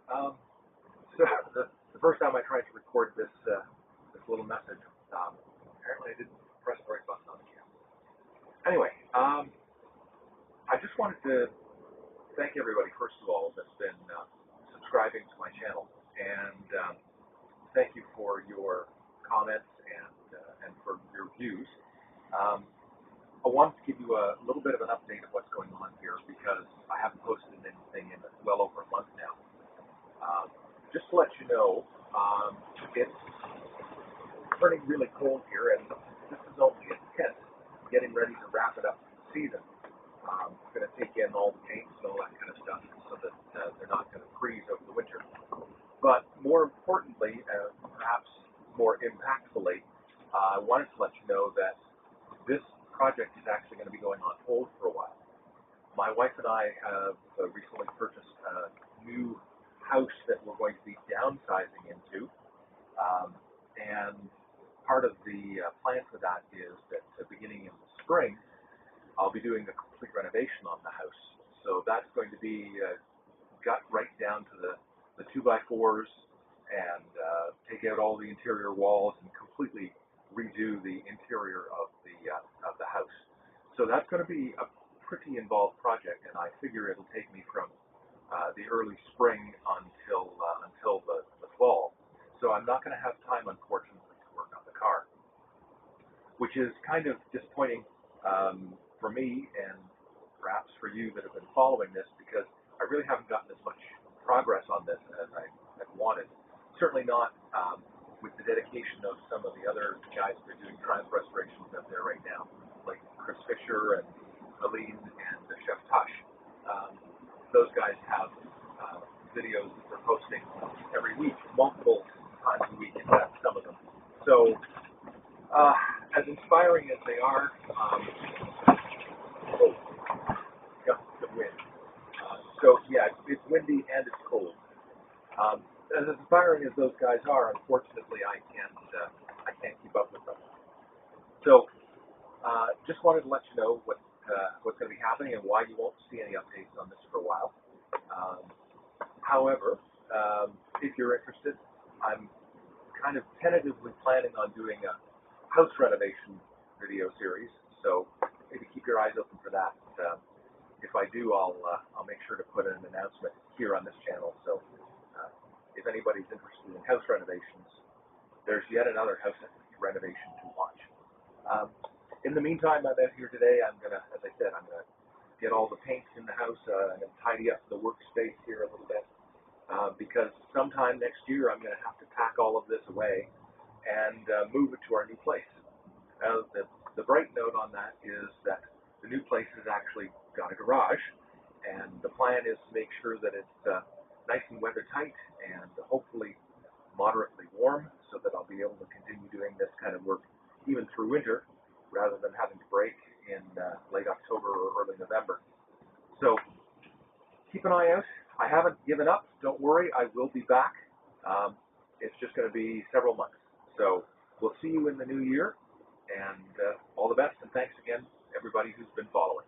Um, so the first time I tried to record this little message, apparently I didn't press the right button on the camera. Anyway, I just wanted to thank everybody, first of all, that's been subscribing to my channel, and thank you for your comments and for your views. I wanted to give you a little bit of an update of what's going on here because I haven't posted anything in well over a month now. Just to let you know, it's turning really cold here, and this is only a tent getting ready to wrap it up for the season. I'm going to take in all the paints and all that kind of stuff so that they're not going to freeze over the winter. But more importantly, perhaps more impactfully, I wanted to let you know that this project is actually going to be going on hold for a while. My wife and I have recently purchased a new house that we're going to be downsizing into, and part of the plan for that is that beginning in the spring, I'll be doing a complete renovation on the house. So that's going to be gut right down to the 2x4s and take out all the interior walls and completely redo the interior of the house. So that's going to be a pretty involved project, and I figure it'll take me from the early spring until the fall. So I'm not going to have time, unfortunately, to work on the car, which is kind of disappointing for me and perhaps for you that have been following this, because I really haven't gotten as much progress on this as I had wanted. Certainly not with the dedication of some of the other guys that are doing triumph restorations out there right now, like Chris Fisher and Aline and Chef Tosh. Those guys have videos that they're posting every week, multiple times a week, in fact, some of them. So, as inspiring as they are, got some wind. So yeah, it's windy and it's cold. As inspiring as those guys are, unfortunately, I can't keep up with them. So, just wanted to let you know what's going to be happening and why you won't see any updates on this for a while. However, if you're interested, I'm kind of tentatively planning on doing a house renovation video series. So maybe keep your eyes open for that. If I do, I'll make sure to put an announcement here on this channel. So if anybody's interested in house renovations, there's yet another house renovation to watch. In the meantime, I'm out here today. I'm gonna, as I said, I'm gonna get all the paints in the house and tidy up the workspace here a little bit, because sometime next year I'm gonna have to pack all of this away and move it to our new place. The bright note on that is that the new place has actually got a garage, and the plan is to make sure that it's nice and weather tight and hopefully moderately warm, so that I'll be able to continue doing this kind of work even through winter, rather than having to break in late October or early November. So keep an eye out. I haven't given up. Don't worry, I will be back. It's just going to be several months. So we'll see you in the new year, and all the best, and thanks again, everybody who's been following.